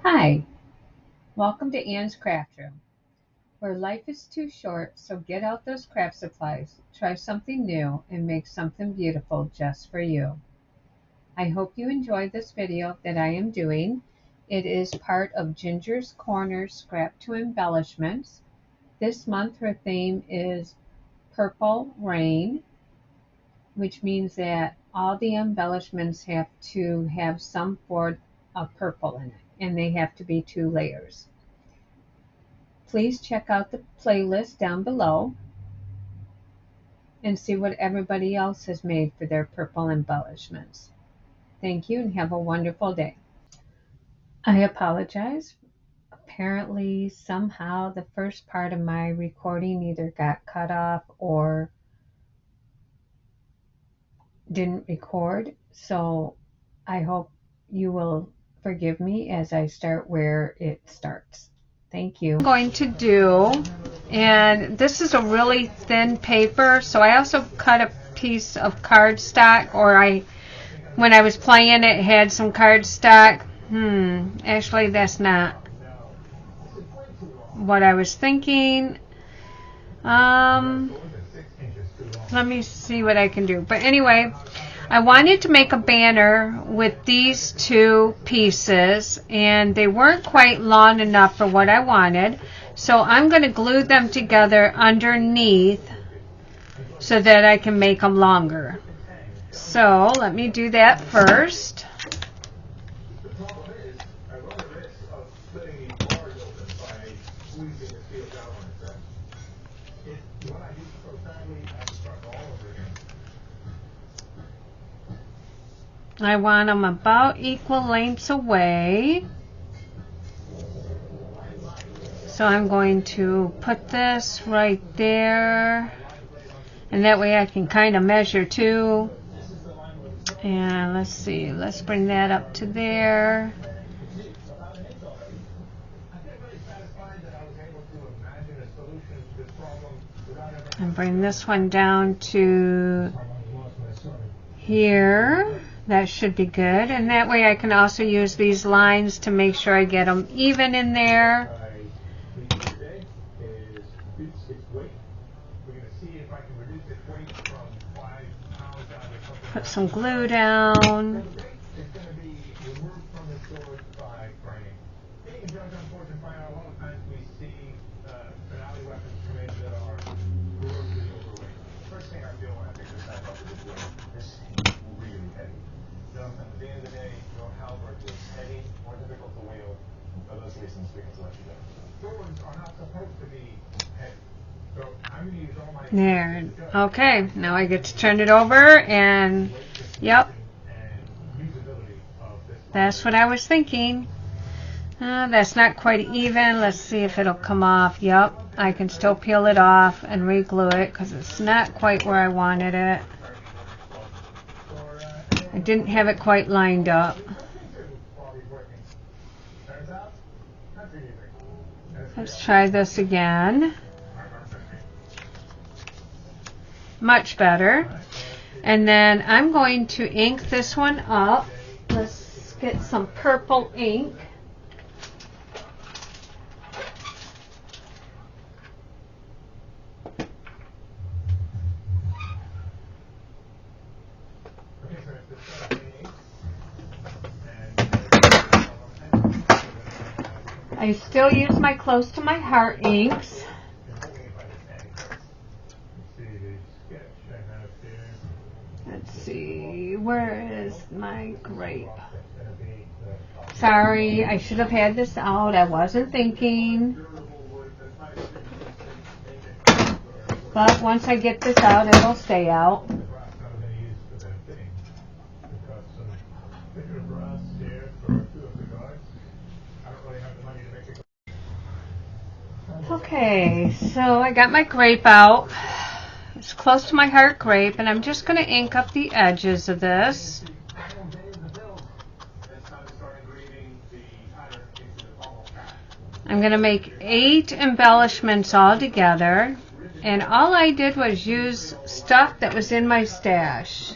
Hi, welcome to Anne's Craft Room, where life is too short, so get out those craft supplies, try something new, and make something beautiful just for you. I hope you enjoy this video that I am doing. It is part of Ginger's Corner Scrap to Embellishments. This month her theme is Purple Rain, which means that all the embellishments have to have some form of purple in it, and they have to be 2 layers. Please check out the playlist down below and see what everybody else has made for their purple embellishments. Thank you and have a wonderful day. I apologize. Apparently, somehow the first part of my recording either got cut off or didn't record. So I hope you will forgive me as I start where it starts. Thank you. I'm going to do, and this is a really thin paper, so I also cut a piece of cardstock, or when I was playing it had some cardstock. Actually that's not what I was thinking. Let me see what I can do. But anyway, I wanted to make a banner with these 2 pieces, and they weren't quite long enough for what I wanted. So I'm going to glue them together underneath so that I can make them longer. So let me do that first. I want them about equal lengths away. So I'm going to put this right there, and that way I can kind of measure too. And let's see, let's bring that up to there. And bring this one down to here. That should be good, and that way I can also use these lines to make sure I get them even in there. Put some glue down. There. Okay, now I get to turn it over, and yep, that's what I was thinking. That's not quite even. Let's see if it'll come off. Yep, I can still peel it off and re-glue it because it's not quite where I wanted it. I didn't have it quite lined up. Let's try this again. Much better. And then I'm going to ink this one up. Let's get some purple ink. I still use my close to my heart inks. Let's see, where is my grape? Sorry, I should have had this out. I wasn't thinking. But once I get this out, it'll stay out. Okay, so I got my grape out. It's close to my heart grape, and I'm just going to ink up the edges of this. I'm going to make 8 embellishments all together, and all I did was use stuff that was in my stash.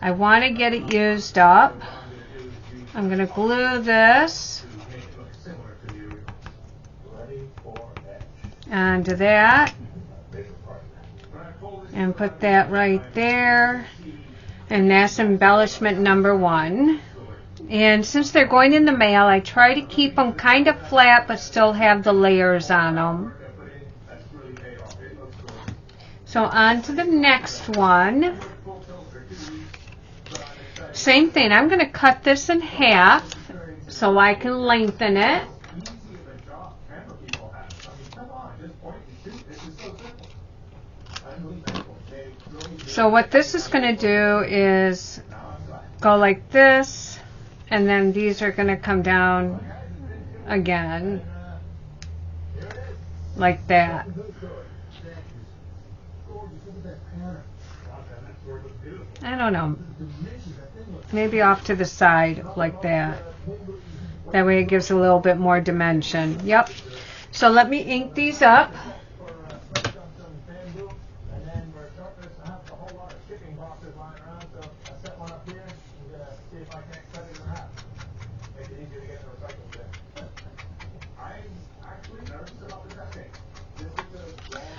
I want to get it used up. I'm going to glue this onto that and put that right there. And that's embellishment number 1. And since they're going in the mail, I try to keep them kind of flat but still have the layers on them. So on to the next one. Same thing, I'm going to cut this in half so I can lengthen it. So what this is going to do is go like this, and then these are going to come down again like that. I don't know, maybe off to the side like that. That way it gives a little bit more dimension. Yep. So let me ink these up.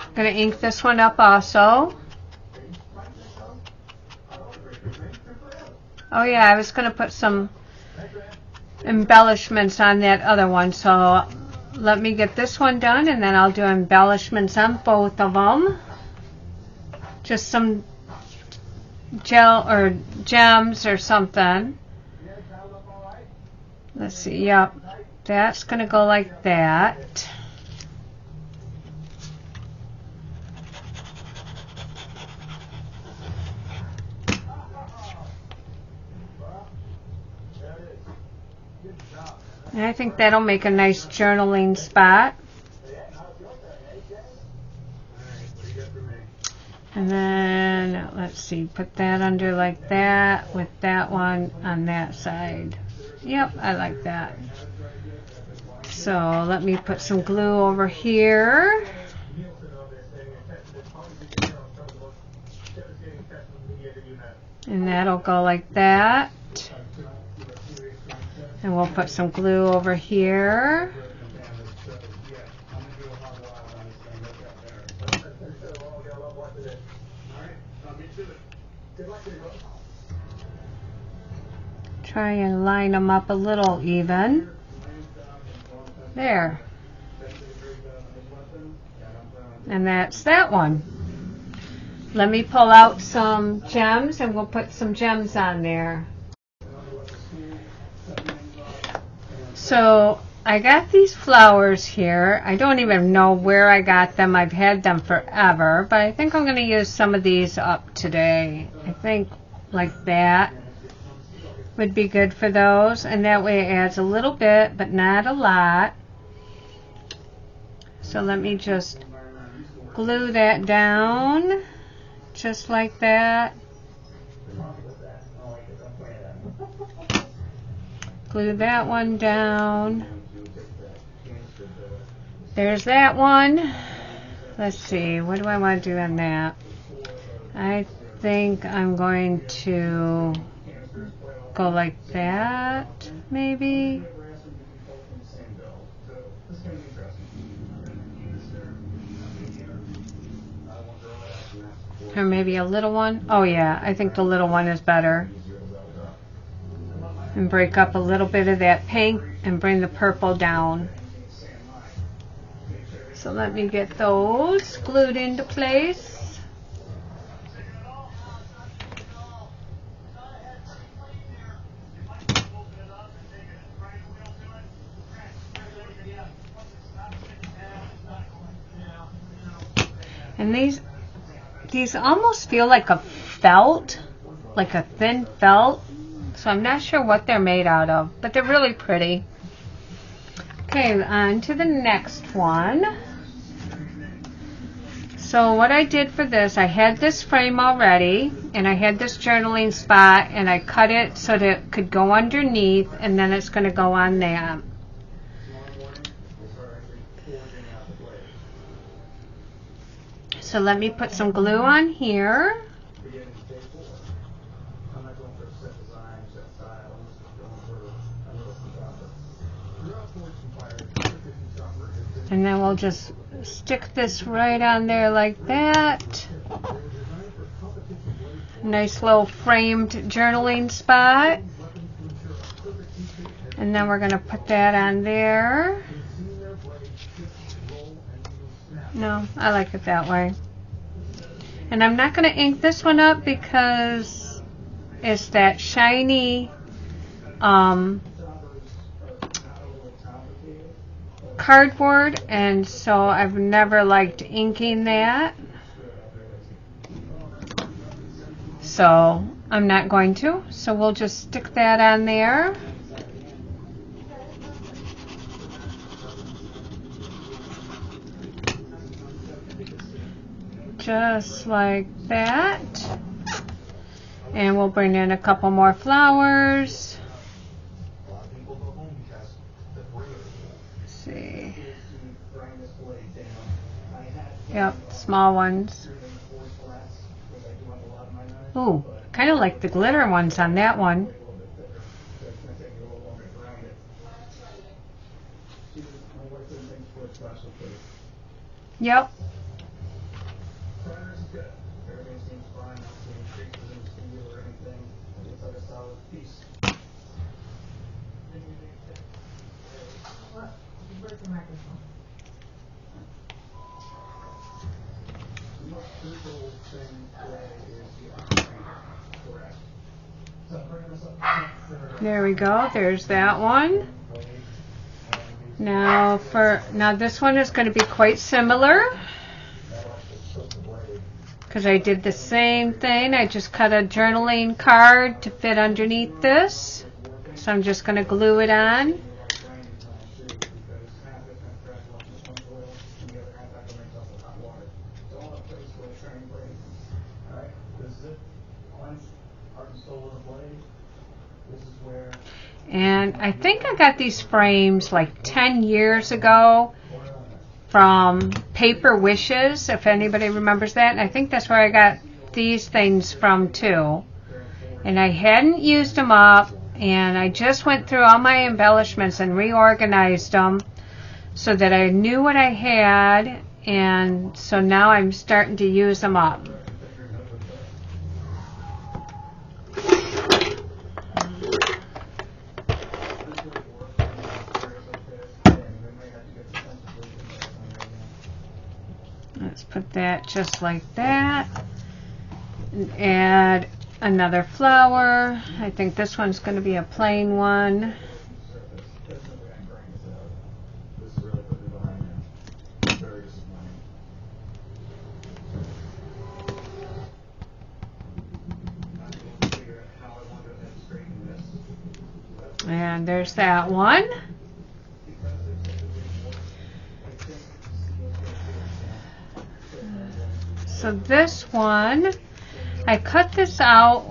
I'm going to ink this one up also. Oh yeah, I was going to put some embellishments on that other one, so let me get this one done and then I'll do embellishments on both of them. Just some gel or gems or something. Let's see, yep, that's going to go like that. And I think that'll make a nice journaling spot. And then, let's see, put that under like that with that one on that side. Yep, I like that. So let me put some glue over here. And that'll go like that. And we'll put some glue over here. Try and line them up a little even. There. And that's that one. Let me pull out some gems and we'll put some gems on there. So I got these flowers here. I don't even know where I got them. I've had them forever, but I think I'm going to use some of these up today. I think like that would be good for those, and that way it adds a little bit but not a lot. So let me just glue that down just like that. Glue that one down. There's that one. Let's see, what do I want to do on that? I think I'm going to go like that, maybe. Or maybe a little one. Oh yeah, I think the little one is better. And break up a little bit of that pink and bring the purple down. So let me get those glued into place. And these almost feel like a felt, like a thin felt. So I'm not sure what they're made out of, but they're really pretty. Okay, on to the next one. So what I did for this, I had this frame already, and I had this journaling spot, and I cut it so that it could go underneath, and then it's going to go on that. So let me put some glue on here. And then we'll just stick this right on there like that. Nice little framed journaling spot. And then we're going to put that on there. No, I like it that way. And I'm not going to ink this one up because it's that shiny cardboard, and so I've never liked inking that. So I'm not going to. So we'll just stick that on there. Just like that. And we'll bring in a couple more flowers. Let's see. Yep, small ones. Ooh, kind of like the glitter ones on that one. Yep. There we go. There's that one. Now this one is going to be quite similar because I did the same thing. I just cut a journaling card to fit underneath this. So I'm just going to glue it on. And I think I got these frames like 10 years ago from Paper Wishes, if anybody remembers that. And I think that's where I got these things from too. And I hadn't used them up, and I just went through all my embellishments and reorganized them so that I knew what I had, and so now I'm starting to use them up. Let's put that just like that. And add another flower. I think this one's going to be a plain one. And there's that one. So this one, I cut this out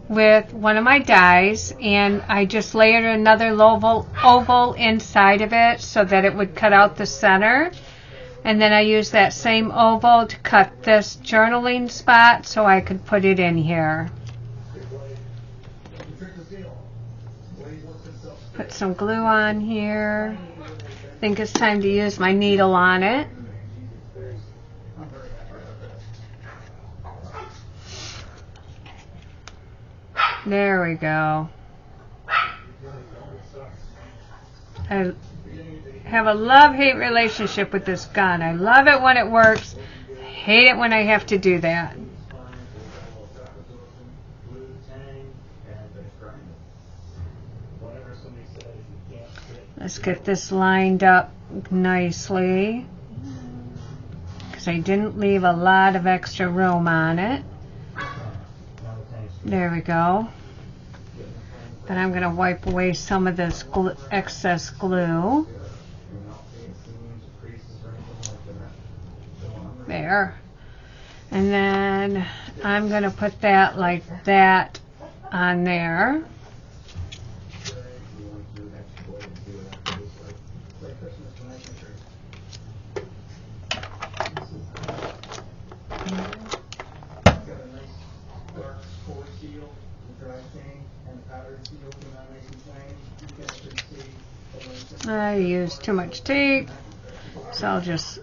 with one of my dies, and I just layered another oval inside of it so that it would cut out the center. And then I used that same oval to cut this journaling spot so I could put it in here. Put some glue on here. I think it's time to use my needle on it. There we go. I have a love-hate relationship with this gun. I love it when it works. Hate it when I have to do that. Let's get this lined up nicely, because I didn't leave a lot of extra room on it. There we go. But I'm going to wipe away some of this excess glue. There. And then I'm going to put that like that on there. I used too much tape. So I'll just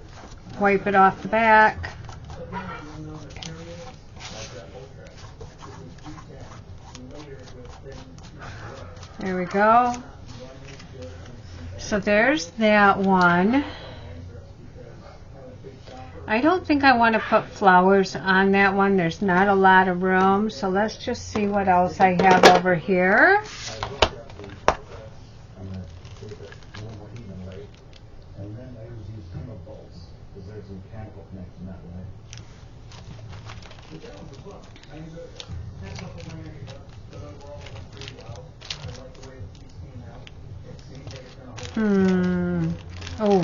wipe it off the back. There we go. So there's that one. I don't think I want to put flowers on that one. There's not a lot of room. So let's just see what else I have over here. Oh,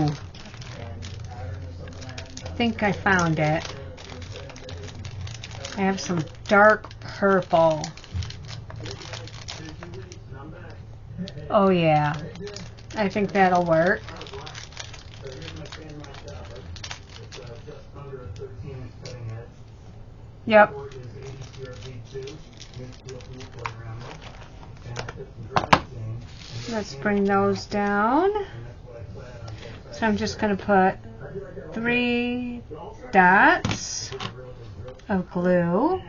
I think I found it. I have some dark purple. Oh yeah, I think that'll work. Yep. Let's bring those down. So I'm just going to put 3 dots of glue.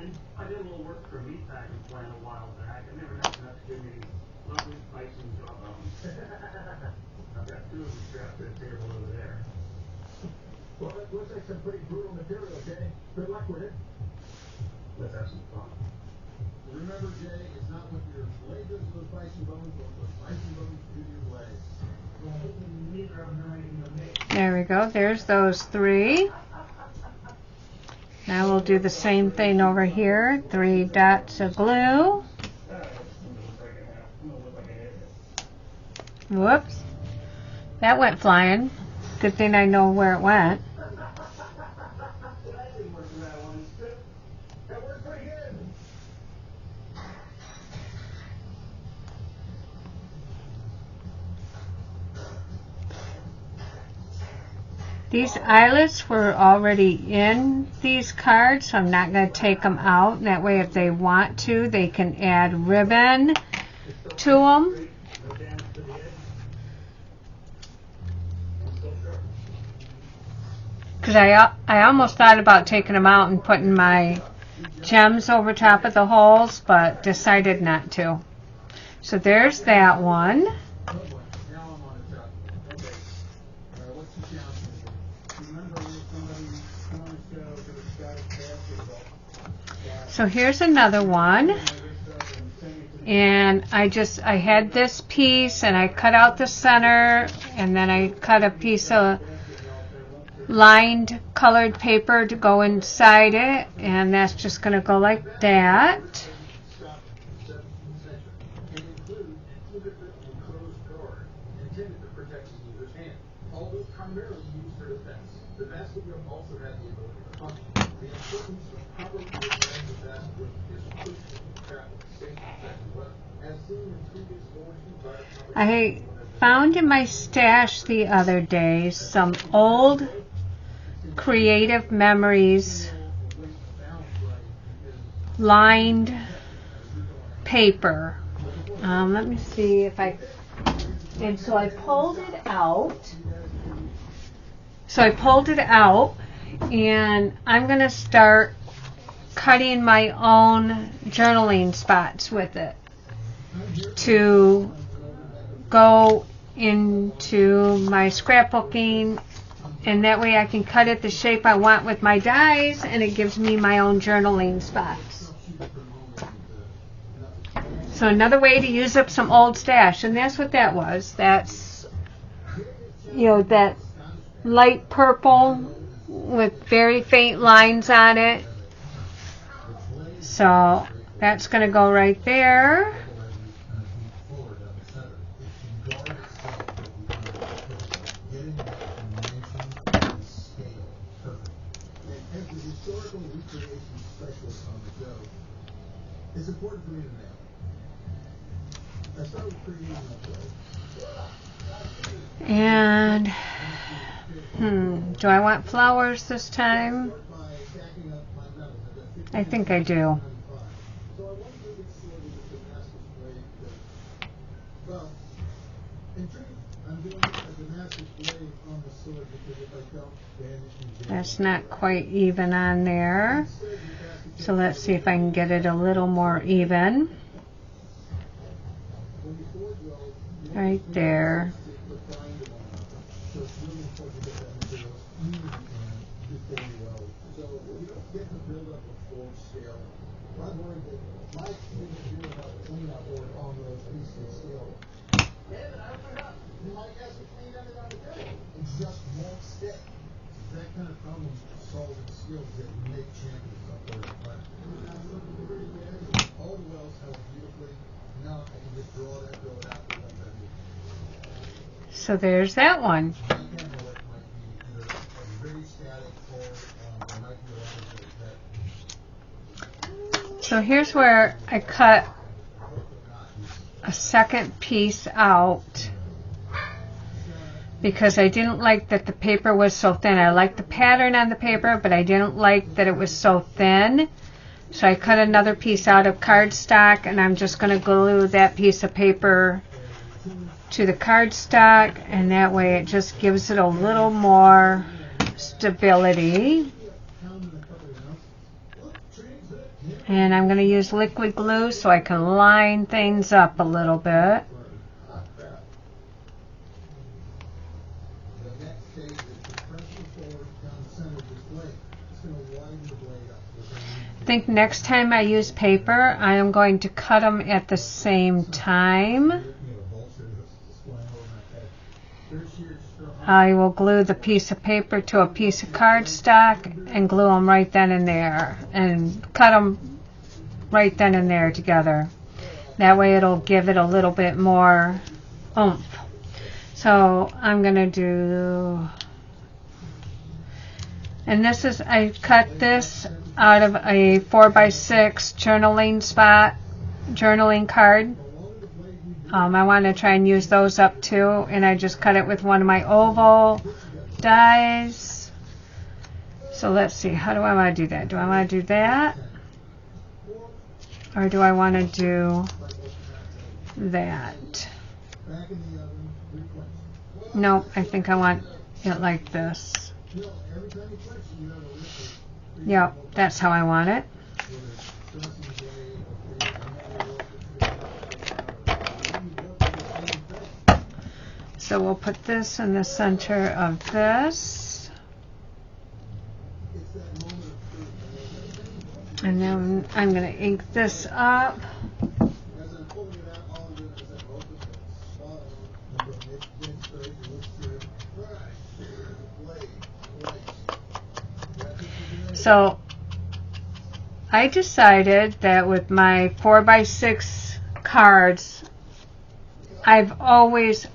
Well, it looks like some pretty brutal material, Jay. Good luck with it. Let's have some fun. Remember, Jay, it's not what your leg does to those bison bones, but what bison bones do to your legs. There we go. There's those 3. Now we'll do the same thing over here. 3 dots of glue. Whoops. That went flying. Good thing I know where it went. These eyelets were already in these cards, so I'm not going to take them out. That way, if they want to, they can add ribbon to them. Because I almost thought about taking them out and putting my gems over top of the holes, but decided not to. So there's that one. So here's another one, and I had this piece and I cut out the center, and then I cut a piece of lined colored paper to go inside it, and that's just going to go like that. I found in my stash the other day some old Creative Memories lined paper. Let me see if I... And so I pulled it out. And I'm going to start cutting my own journaling spots with it to go into my scrapbooking, and that way I can cut it the shape I want with my dies, and it gives me my own journaling spots. So another way to use up some old stash, and that's what that was. That's, that light purple with very faint lines on it. So that's going to go right there. It's important for me to know. I started creating my show. And do I want flowers this time? I think I do. Well, in truth, I'm doing a Damascus blade on the sword because if I don't banish That's not quite even on there. So let's see if I can get it a little more even. Right there. That kind of problem solving skills that make champions up there in the planet. All the wells held beautifully. Now I can just draw that, draw it out, and let that move. So there's that one. My camera light might be either a very static or there might be a lot of So here's where I cut a second piece out because I didn't like that the paper was so thin. I liked the pattern on the paper, but I didn't like that it was so thin. So I cut another piece out of cardstock, and I'm just going to glue that piece of paper to the cardstock, and that way it just gives it a little more stability. And I'm going to use liquid glue so I can line things up a little bit. I think next time I use paper, I am going to cut them at the same time. I will glue the piece of paper to a piece of cardstock and glue them right then and there, and cut them right then and there together. That way it'll give it a little bit more oomph. So I'm going to do, and this is, I cut this out of a 4x6 journaling card. I want to try and use those up too, and I just cut it with one of my oval dies. So let's see, how do I want to do that? Do I want to do that? Or do I want to do that? Nope, I think I want it like this. Yep, that's how I want it. So we'll put this in the center of this. And then I'm going to ink this up. So I decided that with my 4x6 cards, I've always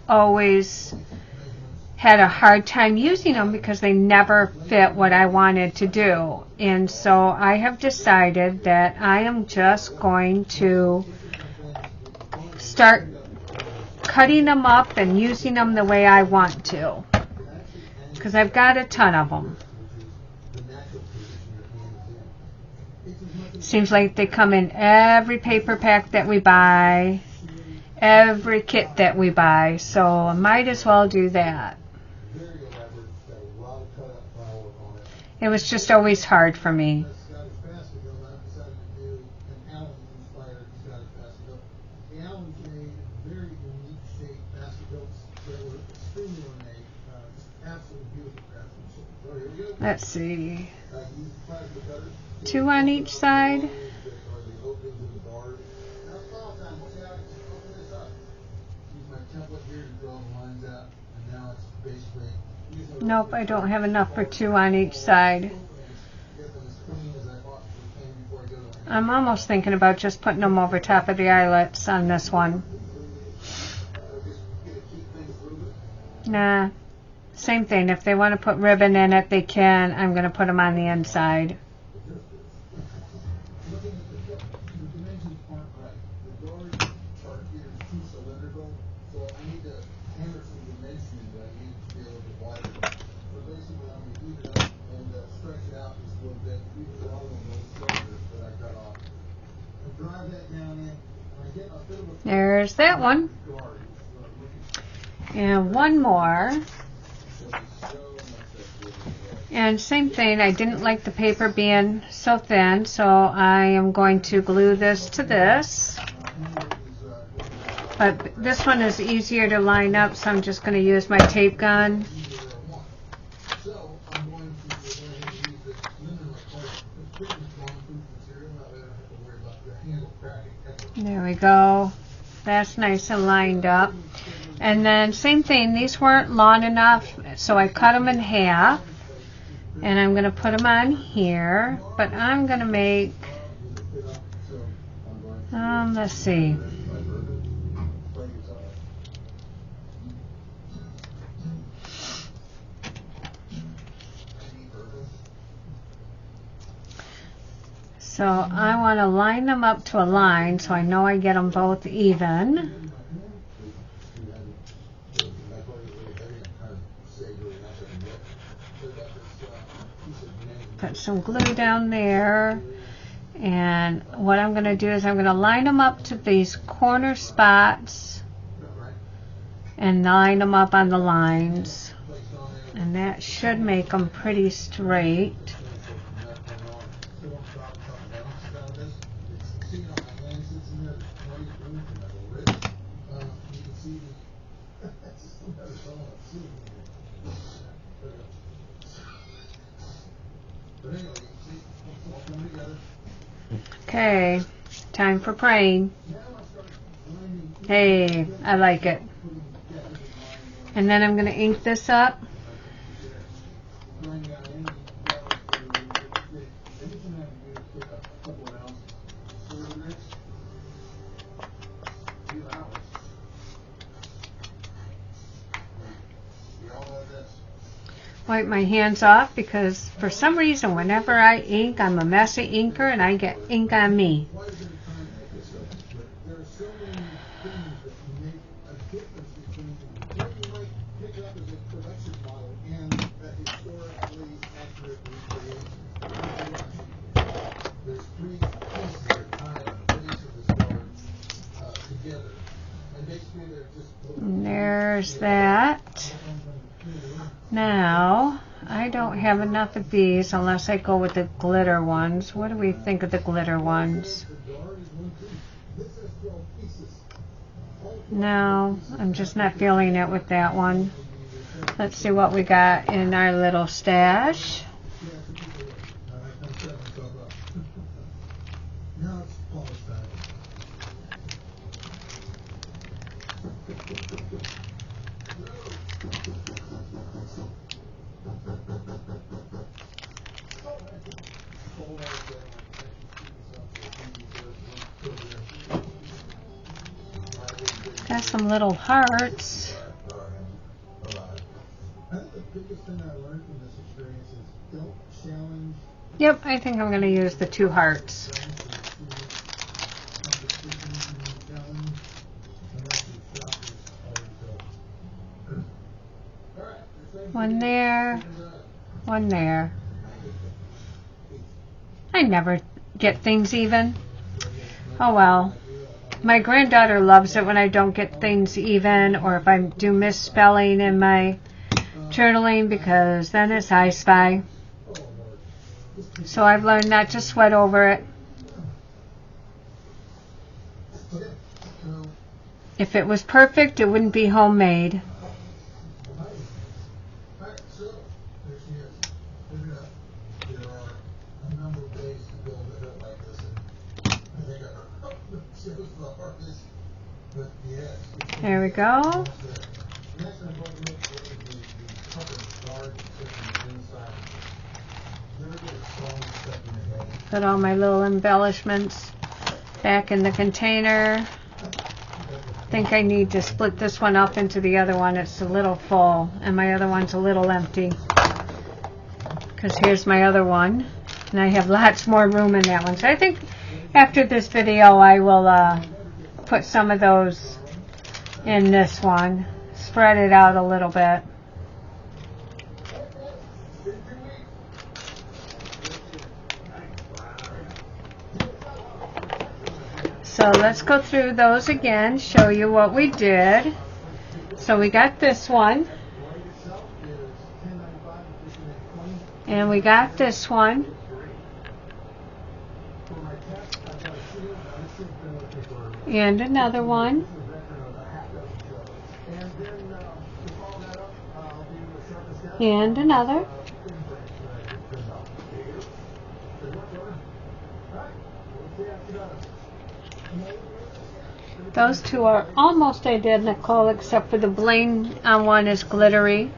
had a hard time using them because they never fit what I wanted to do. And so I have decided that I am just going to start cutting them up and using them the way I want to, because I've got a ton of them. Seems like they come in every paper pack that we buy, every kit that we buy, so I might as well do that. It was just always hard for me. Let's see. 2 on each side. Nope, I don't have enough for 2 on each side. I'm almost thinking about just putting them over top of the eyelets on this one. Nah, same thing. If they want to put ribbon in it, they can. I'm going to put them on the inside. There's that one. And one more. And same thing, I didn't like the paper being so thin, so I am going to glue this to this. But this one is easier to line up, so I'm just going to use my tape gun. There we go. That's nice and lined up. And then same thing, these weren't long enough, so I cut them in half. And I'm going to put them on here, but I'm going to make, let's see. So I want to line them up to a line so I know I get them both even. Put some glue down there, and what I'm going to do is I'm going to line them up to these corner spots and line them up on the lines, and that should make them pretty straight. Okay, time for praying. Hey, I like it. And then I'm going to ink this up. Wipe my hands off because for some reason whenever I ink, I'm a messy inker and I get ink on me. And there's that. Now, I don't have enough of these unless I go with the glitter ones. What do we think of the glitter ones? No, I'm just not feeling it with that one. Let's see what we got in our little stash. Got some little hearts. Yep, I think I'm going to use the 2 hearts. One there, one there. I never get things even. Oh well. My granddaughter loves it when I don't get things even, or if I do misspelling in my journaling, because then it's I Spy. So I've learned not to sweat over it. If it was perfect, it wouldn't be homemade. There we go. Put all my little embellishments back in the container. I think I need to split this one up into the other one. It's a little full, and my other one's a little empty. Because here's my other one, and I have lots more room in that one. So I think after this video, I will put some of those in this one. Spread it out a little bit. So let's go through those again, show you what we did. So we got this one. And we got this one. And another one. And another. Those two are almost identical except for the bling on one is glittery.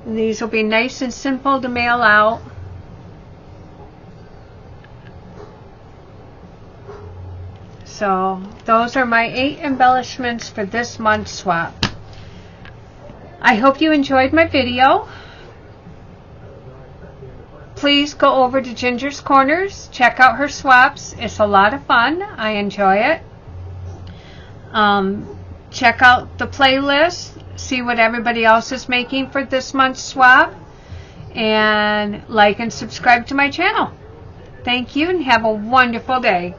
And these will be nice and simple to mail out. So those are my 8 embellishments for this month's swap. I hope you enjoyed my video. Please go over to Ginger's Corners. Check out her swaps. It's a lot of fun. I enjoy it. Check out the playlist. See what everybody else is making for this month's swap. And like and subscribe to my channel. Thank you and have a wonderful day.